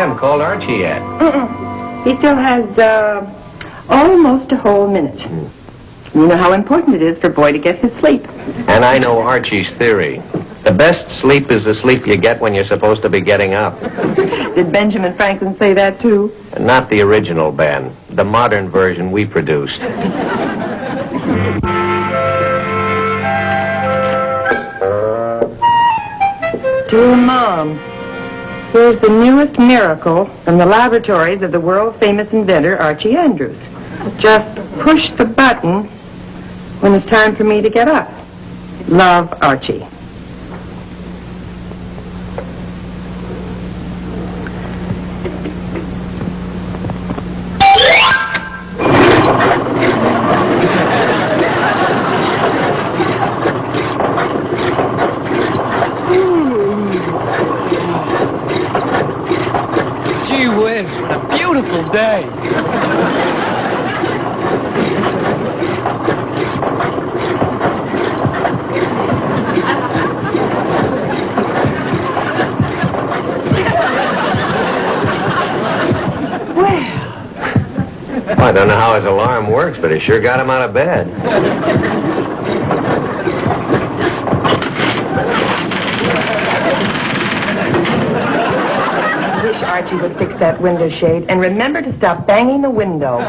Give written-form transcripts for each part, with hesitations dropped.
a.m. Called Archie yet? He still has, almost a whole minute. You know how important it is for a boy to get his sleep. And I know Archie's theory. The best sleep is the sleep you get when you're supposed to be getting up. Did Benjamin Franklin say that, too? Not the original Ben. The modern version we produced. Dear Mom, here's the newest miracle from the laboratories of the world-famous inventor, Archie Andrews. Just push the button when it's time for me to get up. Love, Archie. Gee whiz, what a beautiful day. I don't know how his alarm works, but it sure got him out of bed. I wish Archie would fix that window shade and remember to stop banging the window.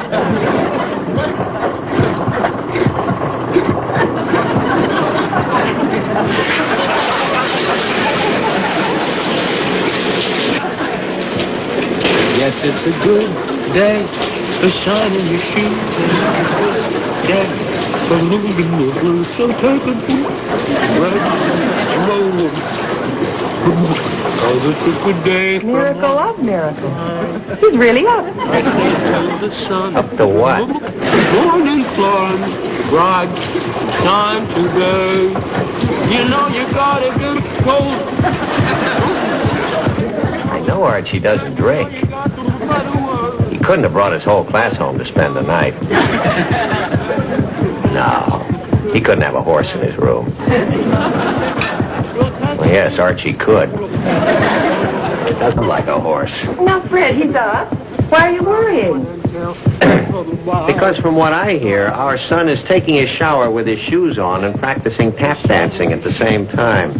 Yes, it's a good day for shining your shoes, and it's a good day for moving your blues. So take a boot, right, roll 'cause it's a good day for Miracle of miracles. He's really up. I say to the sun, Up to what? morning sun, bright, shine today. You know you gotta get cold. I know Archie doesn't drink. He couldn't have brought his whole class home to spend the night. No, he couldn't have a horse in his room. Well, yes, Archie could. He doesn't like a horse. Now, Fred, he's up. Why are you worrying? Because from what I hear, our son is taking his shower with his shoes on and practicing tap dancing at the same time.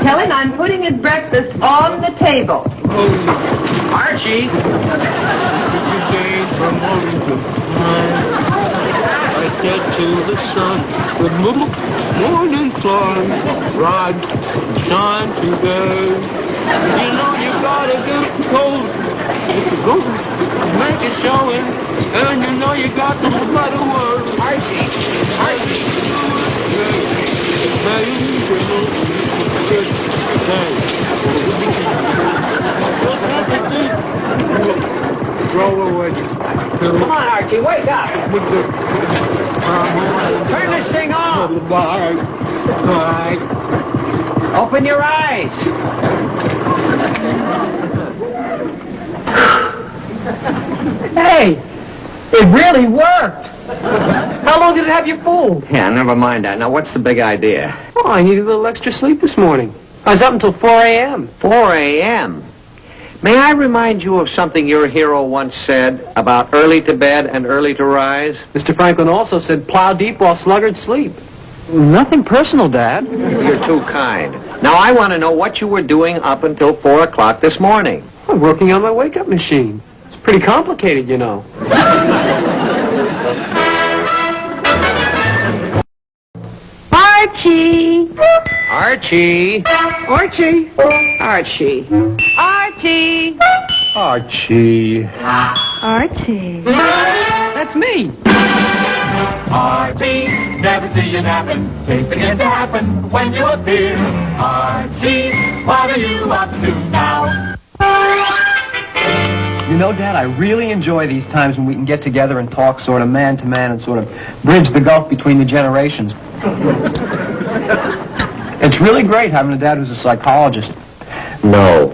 Tell him I'm putting his breakfast on the table. Archie! I said to the sun, good morning sun, rise, shine today. You know you gotta get cold. Go make a showing, and you know you got to let it work. Archie! Archie! Roll away. Come on, Archie, wake up! Turn this thing off! Bye. Open your eyes! Hey, it really worked. How long did it have you fooled? Yeah, never mind that. Now, what's the big idea? Oh, I needed a little extra sleep this morning. I was up until 4 a.m. 4 a.m. May I remind you of something your hero once said about early to bed and early to rise? Mr. Franklin also said plow deep while sluggards sleep. Nothing personal, Dad. You're too kind. Now, I want to know what you were doing up until 4 o'clock this morning. I'm working on my wake-up machine. It's pretty complicated, you know. Archie! Archie! Archie! Archie! Archie! Archie. Archie! That's me. Archie, never see you napping. Things begin to happen when you appear. Archie, what are you up to now? You know, Dad, I really enjoy these times when we can get together and talk sort of man to man and sort of bridge the gulf between the generations. It's really great having a dad who's a psychologist. No.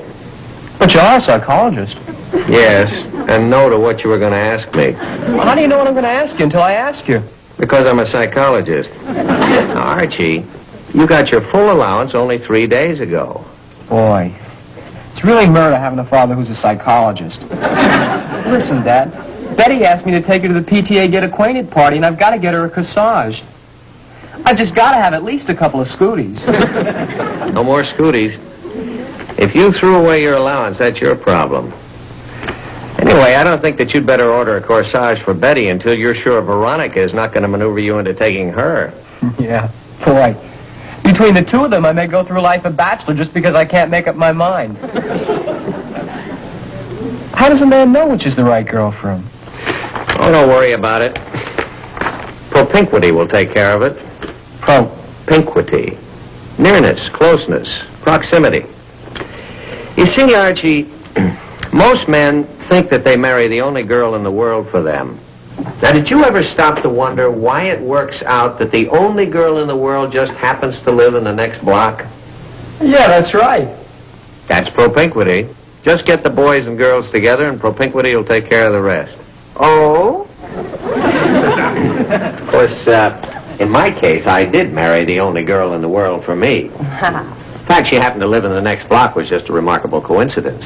But you are a psychologist. Yes, and no to what you were going to ask me. Well, how do you know what I'm going to ask you until I ask you? Because I'm a psychologist. Now, Archie, you got your full allowance only 3 days ago. Boy, It's really murder having a father who's a psychologist. Listen, Dad. Betty asked me to take her to the PTA Get Acquainted party, and I've got to get her a corsage. I've just got to have at least a couple of scooties. No more scooties. If you threw away your allowance, that's your problem. Anyway, I don't think that you'd better order a corsage for Betty until you're sure Veronica is not going to maneuver you into taking her. Yeah, boy. Between the two of them, I may go through life a bachelor just because I can't make up my mind. How does a man know which is the right girl for him? Oh, don't worry about it. Propinquity will take care of it. Propinquity. Nearness, closeness, proximity. You see, Archie, most men think that they marry the only girl in the world for them. Now, did you ever stop to wonder why it works out that the only girl in the world just happens to live in the next block? Yeah, that's right. That's propinquity. Just get the boys and girls together and propinquity will take care of the rest. Oh? Of course, in my case, I did marry the only girl in the world for me. The fact she happened to live in the next block was just a remarkable coincidence.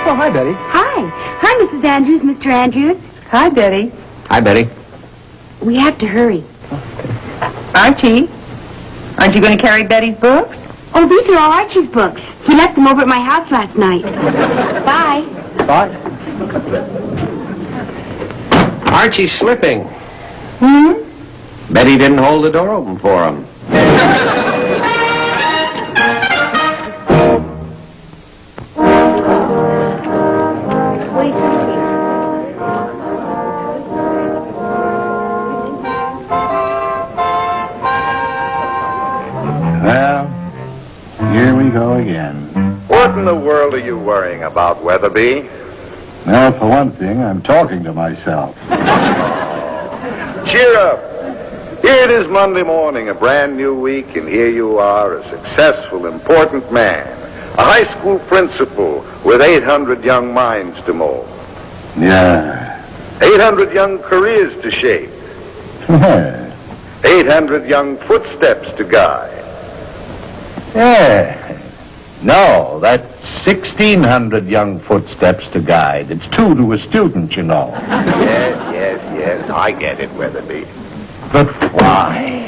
Oh, hi, Betty. Hi. Hi, Mrs. Andrews, Mr. Andrews. Hi, Betty. Hi, Betty. We have to hurry. Archie, aren't you going to carry Betty's books? Oh, these are all Archie's books. He left them over at my house last night. Bye. Bye. Archie's slipping. Hmm? Betty didn't hold the door open for him. Well, here we go again. What in the world are you worrying about, Weatherby? Well, for one thing, I'm talking to myself. Cheer up. Here it is Monday morning, a brand new week, and here you are, a successful, important man, a high school principal with 800 young minds to mold, Yeah. 800 young careers to shape, 800 young footsteps to guide. Yeah. No, that's 1,600 young footsteps to guide. It's 2 to a student, you know. Yes, I get it, Weatherby. But why?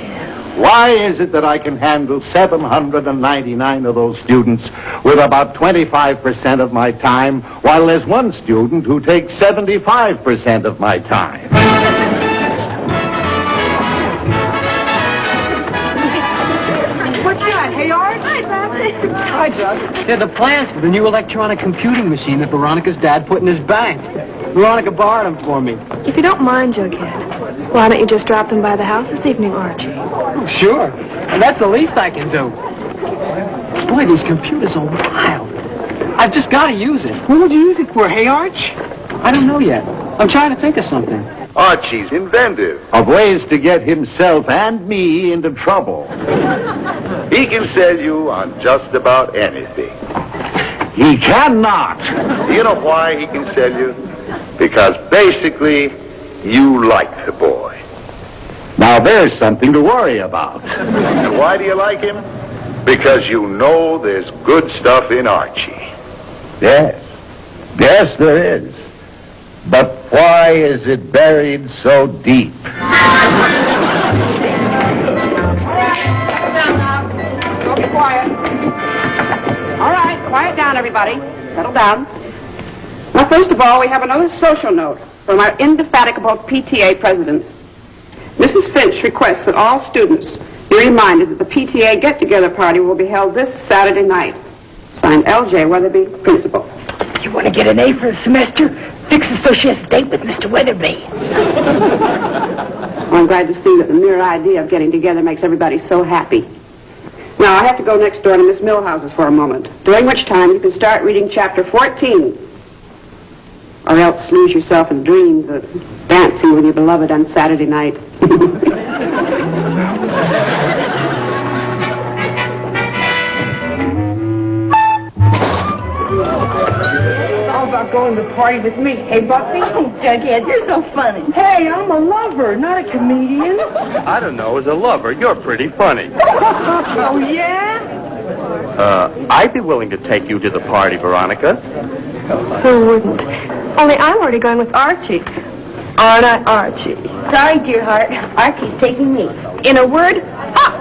Why is it that I can handle 799 of those students with about 25% of my time, while there's one student who takes 75% of my time? What's that? Hey, Arch? Hi, Baptist. Hi, Judge. They're the plans for the new electronic computing machine that Veronica's dad put in his bank. Veronica borrowed them for me. If you don't mind, Jughead, why don't you just drop them by the house this evening, Archie? Oh, sure. And that's the least I can do. Boy, these computers are wild. I've just got to use it. What would you use it for? Hey, Arch? I don't know yet. I'm trying to think of something. Archie's inventive. Of ways to get himself and me into trouble. He can sell you on just about anything. He cannot. You know why he can sell you? Because basically, you like the boy. Now there's something to worry about. And why do you like him? Because you know there's good stuff in Archie. Yes. Yes, there is. But why is it buried so deep? Be quiet. All right, quiet down, everybody. Settle down. Well, first of all, we have another social note from our indefatigable PTA president. Mrs. Finch requests that all students be reminded that the PTA get-together party will be held this Saturday night. Signed, L.J. Weatherby, principal. You want to get an A for the semester? Fix it so she has a date with Mr. Weatherby. Well, I'm glad to see that the mere idea of getting together makes everybody so happy. Now, I have to go next door to Miss Millhouse's for a moment, during which time you can start reading chapter 14. Or else lose yourself in dreams of dancing with your beloved on Saturday night. about going to the party with me? Hey, Buffy? Oh, Jughead, you're so funny. Hey, I'm a lover, not a comedian. I don't know. As a lover, you're pretty funny. Oh, yeah? I'd be willing to take you to the party, Veronica. Who wouldn't? Only I'm already going with Archie. Aren't I, Archie? Sorry, dear heart. Archie's taking me. In a word, up!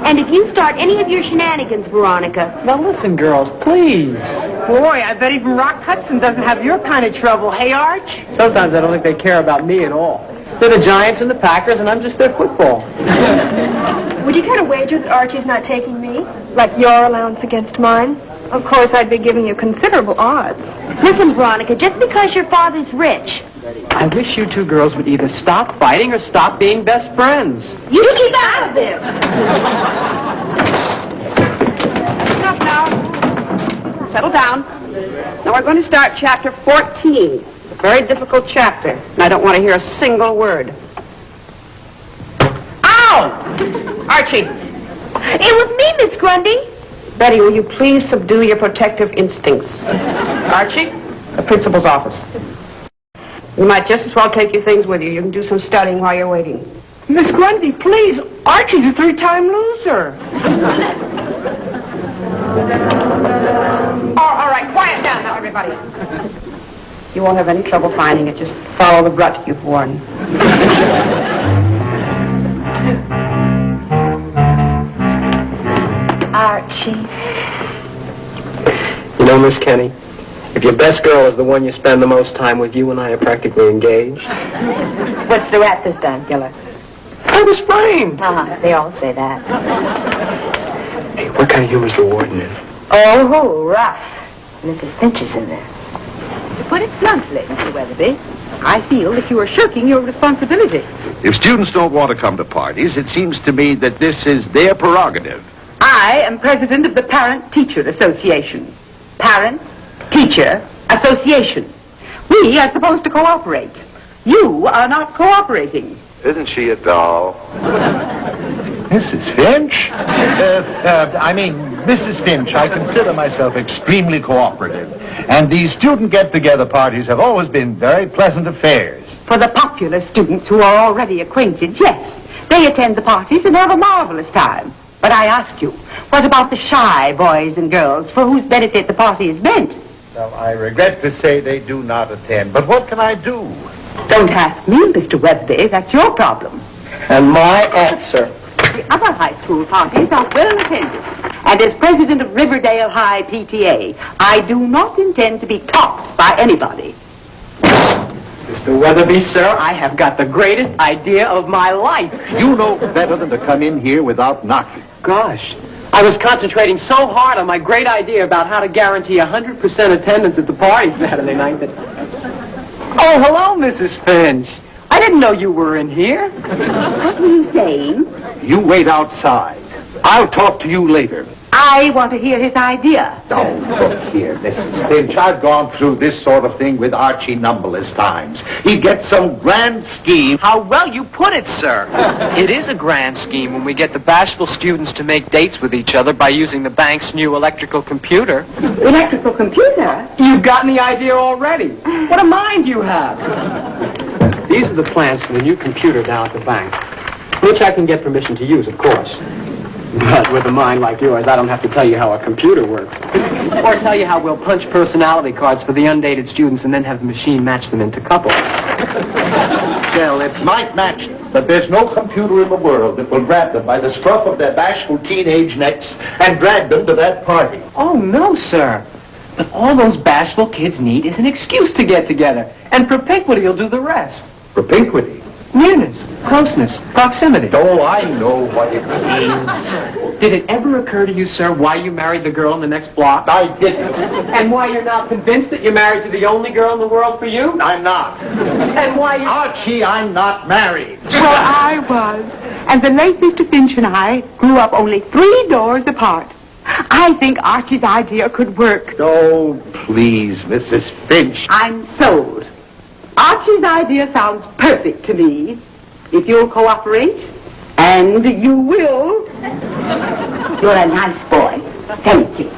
And if you start any of your shenanigans, Veronica... Now listen, girls, please. Boy, I bet even Rock Hudson doesn't have your kind of trouble. Hey, Arch? Sometimes I don't think they care about me at all. They're the Giants and the Packers, and I'm just their football. Would you care to wager that Archie's not taking me? Like your allowance against mine? Of course, I'd be giving you considerable odds. Listen, Veronica, just because your father's rich... I wish you two girls would either stop fighting or stop being best friends. You keep out of this! Enough now. Settle down. Now we're going to start chapter 14. It's a very difficult chapter, and I don't want to hear a single word. Ow! Archie. It was me, Miss Grundy. Betty, will you please subdue your protective instincts? Archie, the principal's office. You might just as well take your things with you. You can do some studying while you're waiting. Miss Grundy, please. Archie's a 3-time loser. Oh, all right, quiet down now, everybody. You won't have any trouble finding it. Just follow the rut you've worn. Archie. You know, Miss Kenny, if your best girl is the one you spend the most time with, you and I are practically engaged. What's the rat this time, Killer? I was framed. They all say that. Hey, what kind of humor's the warden in? Oh, rough. Mrs. Finch is in there. To put it bluntly, Mr. Weatherby, I feel that you are shirking your responsibility. If students don't want to come to parties, it seems to me that this is their prerogative. I am president of the Parent-Teacher Association. Parent-Teacher Association. We are supposed to cooperate. You are not cooperating. Isn't she a doll? Mrs. Finch? Mrs. Finch, I consider myself extremely cooperative. And these student get-together parties have always been very pleasant affairs. For the popular students who are already acquainted, yes. They attend the parties and have a marvelous time. But I ask you, what about the shy boys and girls for whose benefit the party is meant? Well, I regret to say they do not attend, but what can I do? Don't ask me, Mr. Weatherby. That's your problem. And my answer. The other high school parties are well attended. And as president of Riverdale High PTA, I do not intend to be topped by anybody. Mr. Weatherby, sir, I have got the greatest idea of my life. You know better than to come in here without knocking. Gosh, I was concentrating so hard on my great idea about how to guarantee 100% attendance at the party Saturday night that... Oh, hello, Mrs. Finch. I didn't know you were in here. What were you saying? You wait outside. I'll talk to you later. I want to hear his idea. Oh, look here, Mrs. Finch. I've gone through this sort of thing with Archie numberless times. He gets some grand scheme. How well you put it, sir. It is a grand scheme when we get the bashful students to make dates with each other by using the bank's new electrical computer. Electrical computer? You've gotten the idea already. What a mind you have. These are the plans for the new computer down at the bank, which I can get permission to use, of course. But with a mind like yours, I don't have to tell you how a computer works. Or tell you how we'll punch personality cards for the undated students and then have the machine match them into couples. Well, it might match, but there's no computer in the world that will grab them by the scruff of their bashful teenage necks and drag them to that party. Oh, no, sir. But all those bashful kids need is an excuse to get together. And propinquity will do the rest. Propinquity? Nearness, closeness, proximity. Oh, I know what it means. Did it ever occur to you, sir, why you married the girl in the next block? I didn't. And why you're now convinced that you're married to the only girl in the world for you? I'm not. And why you... Archie, I'm not married. Well, I was. And the late Mr. Finch and I grew up only 3 doors apart. I think Archie's idea could work. Oh, please, Mrs. Finch. I'm sold. Archie's idea sounds perfect to me. If you'll cooperate, and you will, you're a nice boy. Thank you.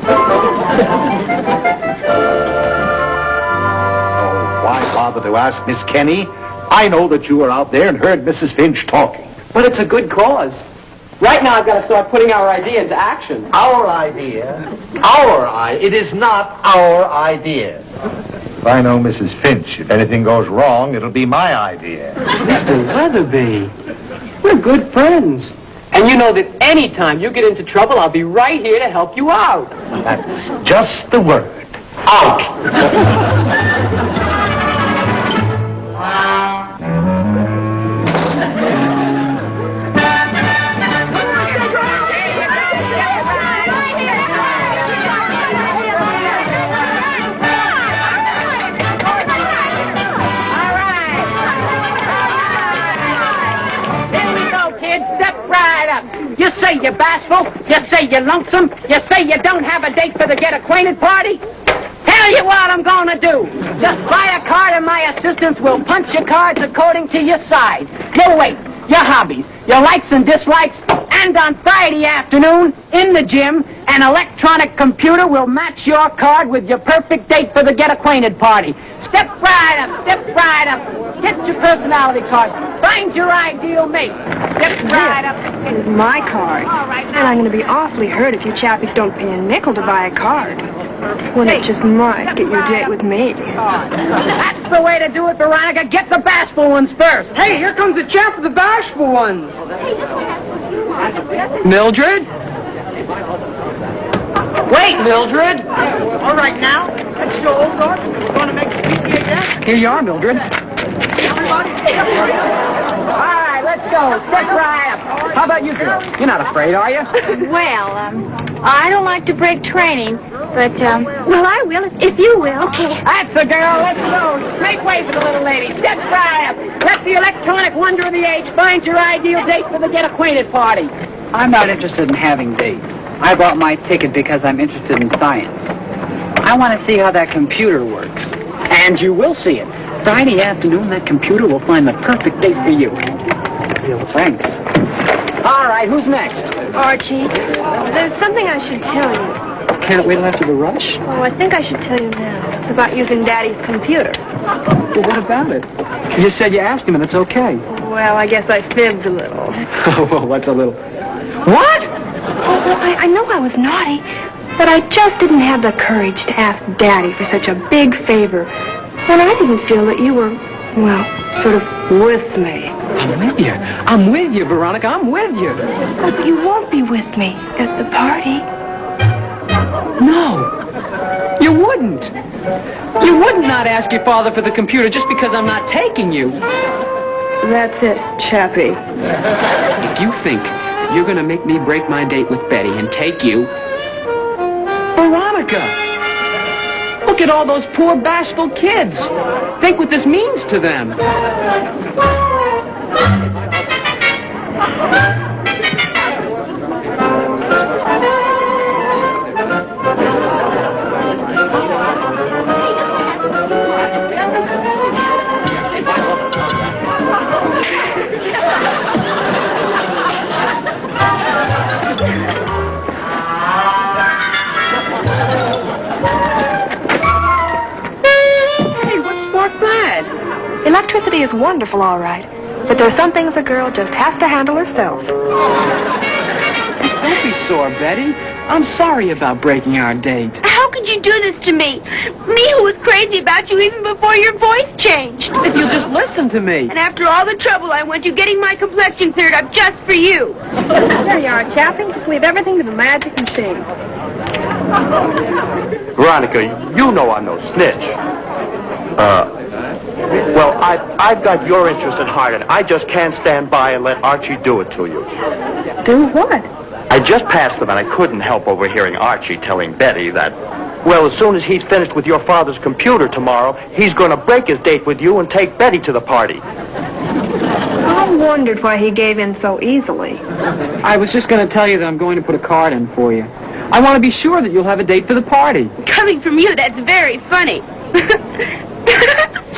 bother to ask Miss Kenny. I know that you were out there and heard Mrs. Finch talking. But it's a good cause. Right now, I've got to start putting our idea into action. Our idea? It is not our idea. If I know Mrs. Finch, if anything goes wrong, it'll be my idea. Mr. Weatherby, we're good friends. And you know that any time you get into trouble, I'll be right here to help you out. That's just the word. Out! You say you're bashful, you say you're lonesome, you say you don't have a date for the get-acquainted party? Tell you what I'm gonna do. Just buy a card and my assistants will punch your cards according to your size, your weight, your hobbies, your likes and dislikes, and on Friday afternoon, in the gym, an electronic computer will match your card with your perfect date for the get-acquainted party. Step right up, step right up. Get your personality cards. Find your ideal mate. Step right up. It's my card. All right, And I'm going to be awfully hurt if you chappies don't pay a nickel to buy a card. When it just might get your date with me. That's the way to do it, Veronica. Get the bashful ones first. Hey, here comes the chap with the bashful ones. Mildred? Wait, Mildred. All right, now. Let's show old dog. We're going to make the PTA dance. Here you are, Mildred. All right, let's go. Step right up. How about you girls? You're not afraid, are you? Well, I don't like to break training, but, well, I will if you will. Okay. That's the girl. Let's go. Make way for the little lady. Step right up. Let the electronic wonder of the age find your ideal date for the get-acquainted party. I'm not interested in having dates. I bought my ticket because I'm interested in science. I want to see how that computer works. And you will see it. Friday afternoon, that computer will find the perfect date for you. Thanks. All right, who's next? Archie, there's something I should tell you. Can't wait till after the rush? Oh, I think I should tell you now. It's about using Daddy's computer. Well, what about it? You said you asked him and it's okay. Well, I guess I fibbed a little. Oh, well, what's a little? What? Oh, I know I was naughty, but I just didn't have the courage to ask Daddy for such a big favor. And I didn't feel that you were, well, sort of with me. I'm with you, Veronica. I'm with you. Oh, but you won't be with me at the party. No. You wouldn't. You would not ask your father for the computer just because I'm not taking you. That's it, Chappie. If you think you're going to make me break my date with Betty and take you... Veronica! Look at all those poor bashful kids. Think what this means to them. Electricity is wonderful, all right. But there's some things a girl just has to handle herself. Don't be sore, Betty. I'm sorry about breaking our date. How could you do this to me? Me who was crazy about you even before your voice changed. If you'll just listen to me. And after all the trouble I went to getting my complexion cleared up just for you. There you are, Chappie. Just leave everything to the magic machine. Veronica, you know I'm no snitch. Well, I've got your interest at heart, and I just can't stand by and let Archie do it to you. Do what? I just passed them, and I couldn't help overhearing Archie telling Betty that, well, as soon as he's finished with your father's computer tomorrow, he's going to break his date with you and take Betty to the party. I wondered why he gave in so easily. I was just going to tell you that I'm going to put a card in for you. I want to be sure that you'll have a date for the party. Coming from you, that's very funny.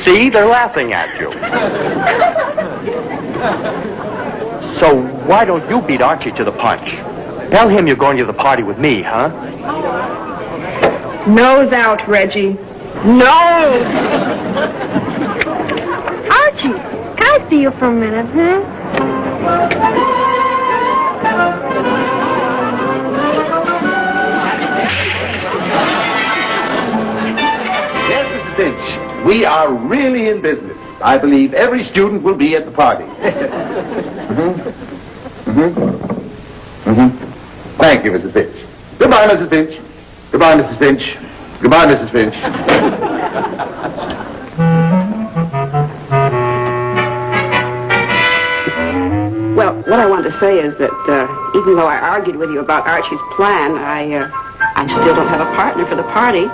See, they're laughing at you. So why don't you beat Archie to the punch? Tell him you're going to the party with me, huh? Nose out, Reggie. Nose! Archie, can I see you for a minute, Yes, Mrs. Finch, we are really in business. I believe every student will be at the party. Thank you, Mrs. Finch. Goodbye, Mrs. Finch. Goodbye, Mrs. Finch. Goodbye, Mrs. Finch. Well, what I want to say is that even though I argued with you about Archie's plan, I still don't have a partner for the party.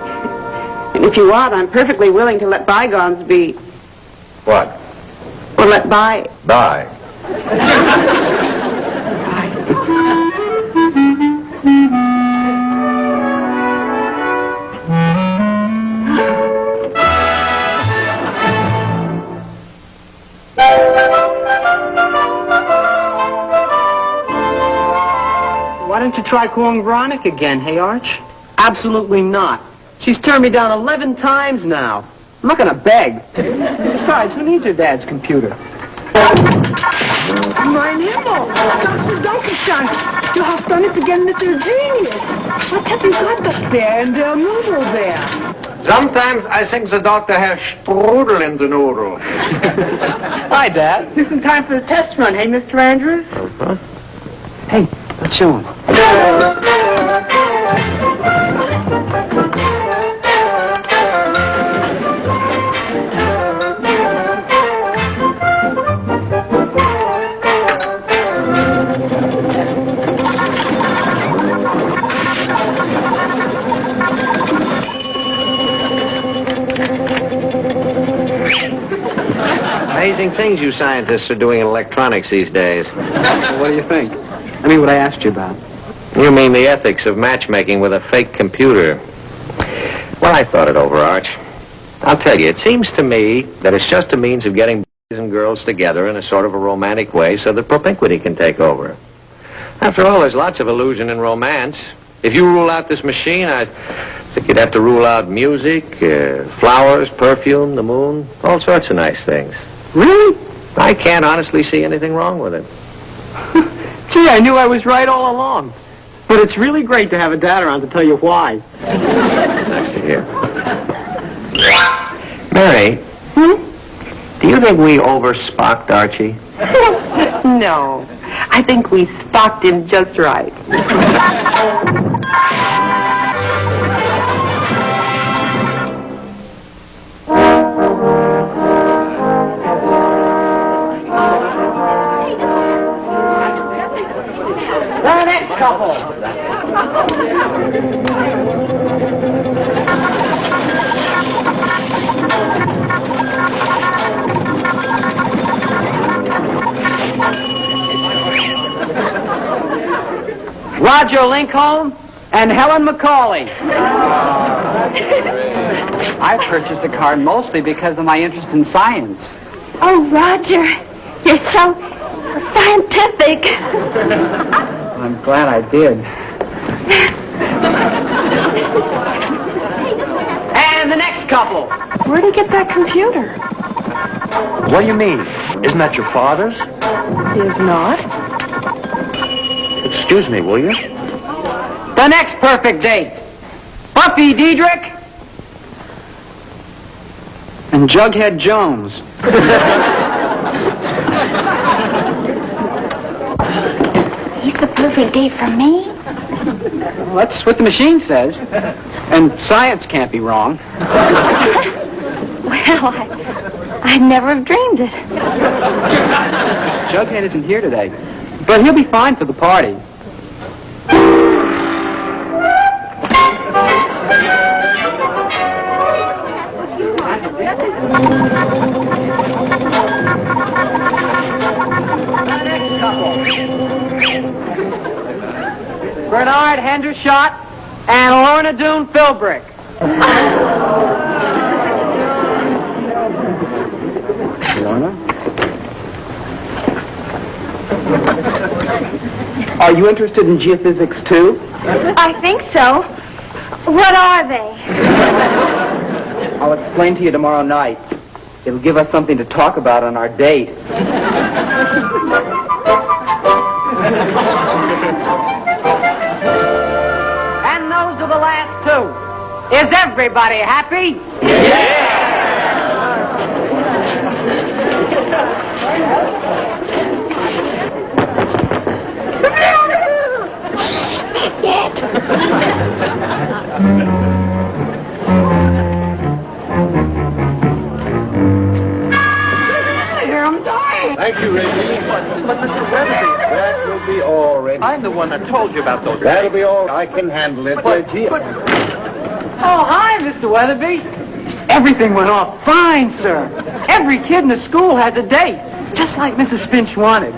And if you want, I'm perfectly willing to let bygones be... What? Well, let by... Bye. Why don't you try calling Veronica again, hey, Arch? Absolutely not. She's turned me down 11 times now. I'm not going to beg. Besides, who needs her dad's computer? Mein Himmel! Dr. Donkershank, du hast doch nicht again mit der Genius. What have you got up there in der noodle there? Sometimes I think the doctor has strudel in the noodle. Hi, Dad. Just in time for the test run, hey, Mr. Andrews? Hey, let's show him. Amazing things you scientists are doing in electronics these days. What do you think? I mean, what I asked you about. You mean the ethics of matchmaking with a fake computer. Well, I thought it over, Arch. I'll tell you, it seems to me that it's just a means of getting boys and girls together in a sort of a romantic way so that propinquity can take over. After all, there's lots of illusion in romance. If you rule out this machine, I think you'd have to rule out music, flowers, perfume, the moon, all sorts of nice things. Really? I can't honestly see anything wrong with it. Gee, I knew I was right all along. But it's really great to have a dad around to tell you why. Nice to hear. Mary, do you think we over-spocked Archie? No. I think we spocked him just right. The next couple. Roger Lincoln and Helen McCauley. I purchased the card mostly because of my interest in science. Oh, Roger, you're so scientific. I'm glad I did. And the next couple. Where'd he get that computer? What do you mean? Isn't that your father's? He is not. Excuse me, will you? The next perfect date. Buffy Diedrich And Jughead Jones. He's the perfect date for me. Well, that's what the machine says. And science can't be wrong. Well, I'd never have dreamed it. Jughead isn't here today. But he'll be fine for the party. Bernard Hendershot and Lorna Doone Philbrick. Lorna? Are you interested in geophysics, too? I think so. What are they? I'll explain to you tomorrow night. It'll give us something to talk about on our date. And those are the last two. Is everybody happy? Thank you, Reggie. But Mr. Weatherby, that will be all, Reggie. I'm the one that told you about those. That'll be all. I can handle it, Reggie. Oh, hi, Mr. Weatherby. Everything went off fine, sir. Every kid in the school has a date, just like Mrs. Finch wanted.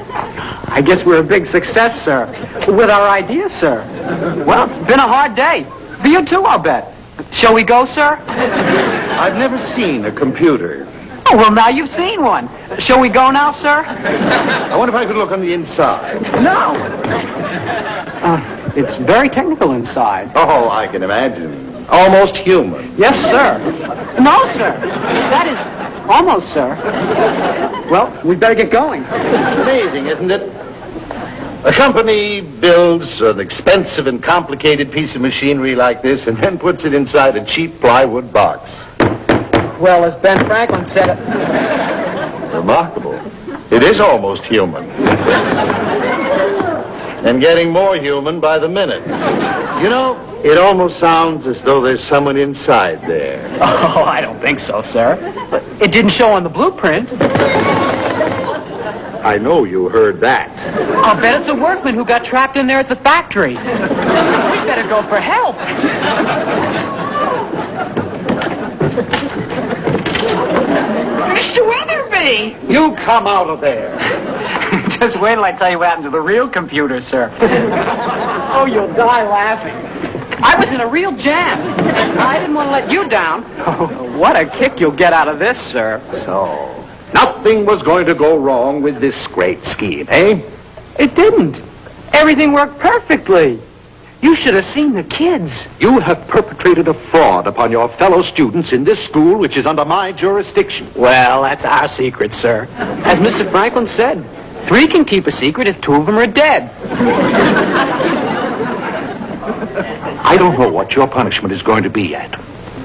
I guess we're a big success, sir, with our idea, sir. Well, it's been a hard day. For you too, I'll bet. Shall we go, sir? I've never seen a computer. Oh, well, now you've seen one. Shall we go now, sir? I wonder if I could look on the inside. No. It's very technical inside. Oh, I can imagine. Almost human. Yes, sir. No, sir. That is almost, sir. Well, we'd better get going. Amazing, isn't it? A company builds an expensive and complicated piece of machinery like this and then puts it inside a cheap plywood box. Well, as Ben Franklin said it. Remarkable. It is almost human. And getting more human by the minute. You know, it almost sounds as though there's someone inside there. Oh, I don't think so, sir. But it didn't show on the blueprint. I know you heard that. I'll bet it's a workman who got trapped in there at the factory. We better go for help. Mr. Weatherby! You come out of there. Just wait till I tell you what happened to the real computer, sir. Oh, you'll die laughing. I was in a real jam. I didn't want to let you down. Oh, what a kick you'll get out of this, sir. So, nothing was going to go wrong with this great scheme, eh? It didn't. Everything worked perfectly. You should have seen the kids. You have perpetrated a fraud upon your fellow students in this school, which is under my jurisdiction. Well, that's our secret, sir. As Mr. Franklin said, 3 can keep a secret if 2 of them are dead. I don't know what your punishment is going to be yet.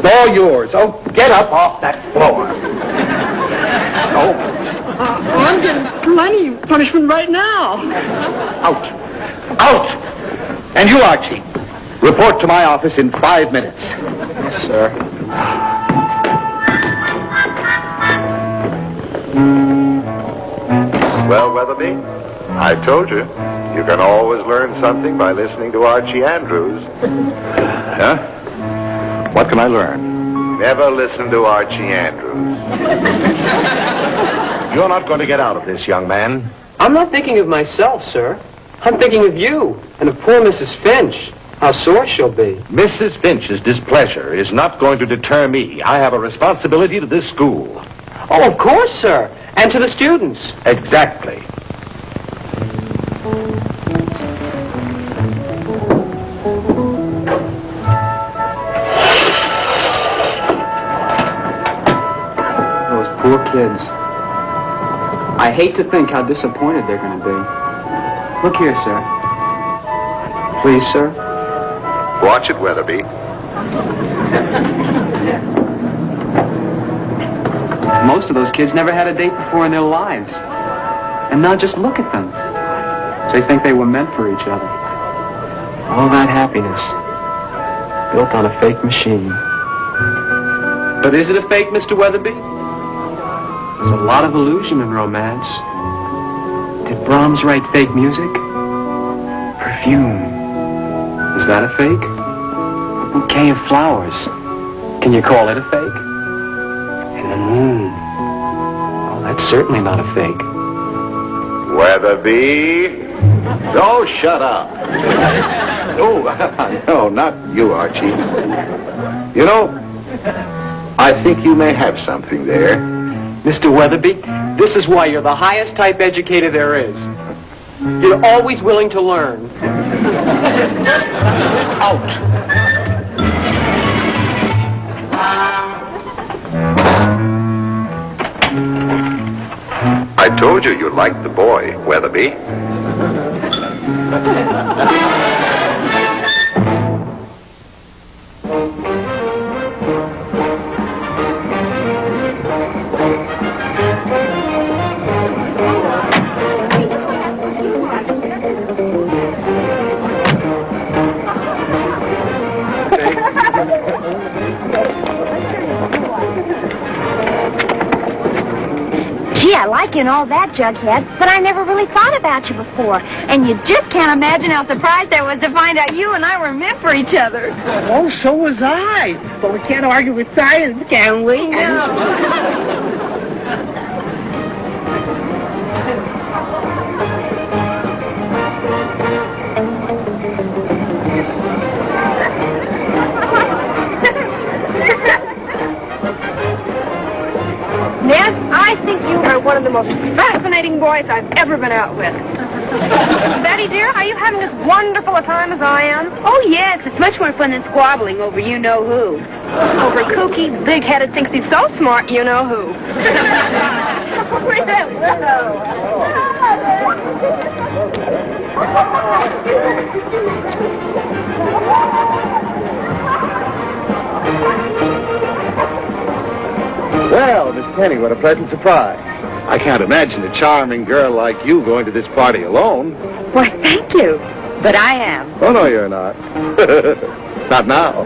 All yours. Oh, get up off that floor. I'm getting plenty of punishment right now. Out. Out! And you, Archie, report to my office in 5 minutes. Yes, sir. Well, Weatherby, I told you. You can always learn something by listening to Archie Andrews. Huh? What can I learn? Never listen to Archie Andrews. You're not going to get out of this, young man. I'm not thinking of myself, sir. I'm thinking of you and of poor Mrs. Finch. How sore she'll be. Mrs. Finch's displeasure is not going to deter me. I have a responsibility to this school. Oh, of course, sir. And to the students. Exactly. Those poor kids. I hate to think how disappointed they're going to be. Look here, sir. Please, sir. Watch it, Weatherby. Most of those kids never had a date before in their lives. And now just look at them. They think they were meant for each other. All that happiness built on a fake machine. But is it a fake, Mr. Weatherby? There's a lot of illusion in romance. Did Brahms write fake music? Perfume. Is that a fake? A bouquet of flowers. Can you call it a fake? And the moon. Oh, that's certainly not a fake. Weatherby. Oh, shut up. Oh, no, not you, Archie. You know, I think you may have something there. Mr. Weatherby, this is why you're the highest type educator there is. You're always willing to learn. Out. like the boy, Weatherby. Gee, I like you and all that, Jughead, but I never really thought about you before. And you just can't imagine how surprised I was to find out you and I were meant for each other. Oh, so was I. But we can't argue with science, can we? Ned, I think you are one of the most fascinating boys I've ever been out with. Betty, dear, are you having as wonderful a time as I am? Oh, yes. It's much more fun than squabbling over you-know-who. Over kooky, big-headed, thinks he's so smart, you-know-who. Well, Miss Penny, what a pleasant surprise. I can't imagine a charming girl like you going to this party alone. Why, thank you. But I am. Oh, no, you're not. Not now.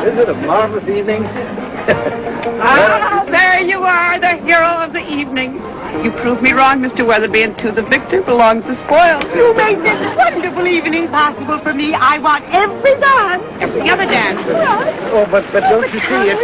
Isn't it a marvelous evening? Ah, there you are, the hero of the evening. You proved me wrong, Mr. Weatherby, and to the victor belongs the spoil. You made this wonderful evening possible for me. I want every dance, every other dance. Oh, but don't you see it?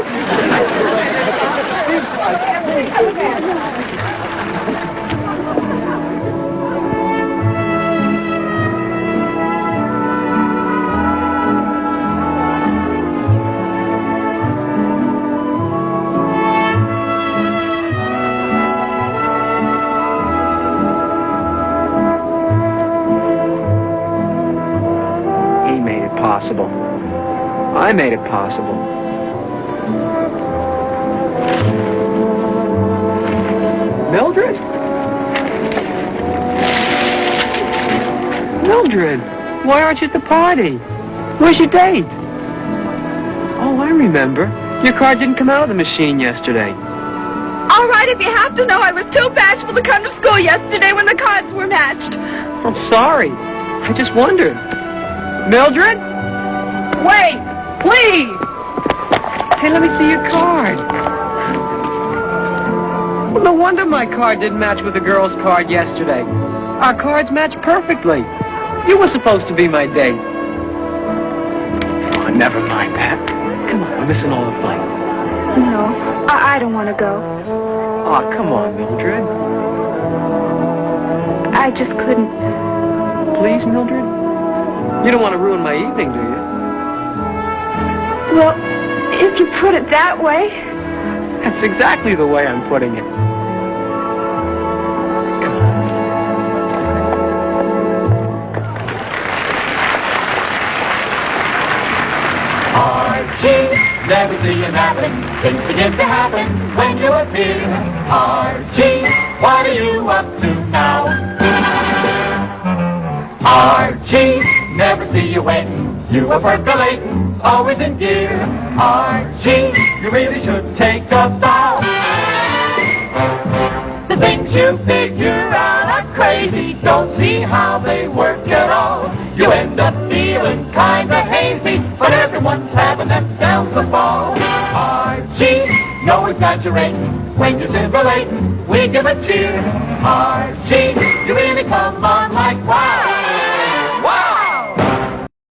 He made it possible. I made it possible. Mildred? Mildred, why aren't you at the party? Where's your date? Oh, I remember. Your card didn't come out of the machine yesterday. All right, if you have to know, I was too bashful to come to school yesterday when the cards were matched. I'm sorry. I just wondered. Mildred? Wait, please! Hey, let me see your card. Well, no wonder my card didn't match with the girl's card yesterday. Our cards match perfectly. You were supposed to be my date. Oh, never mind that. Come on, we're missing all the fun. No, I don't want to go. Oh, come on, Mildred. I just couldn't. Please, Mildred? You don't want to ruin my evening, do you? Well, if you put it that way. That's exactly the way I'm putting it. Archie, never see you napping. Things begin to happen when you appear. Archie, what are you up to now? Archie, never see you waiting. You are percolating, always in gear. Archie, you really should take a bow. The things you figure out are crazy. Don't see how they work at all. You end up feeling kinda hazy, but everyone's having themselves a ball. Archie, no exaggerating. When you're scintillating, we give a cheer. Archie, you really come on like wow.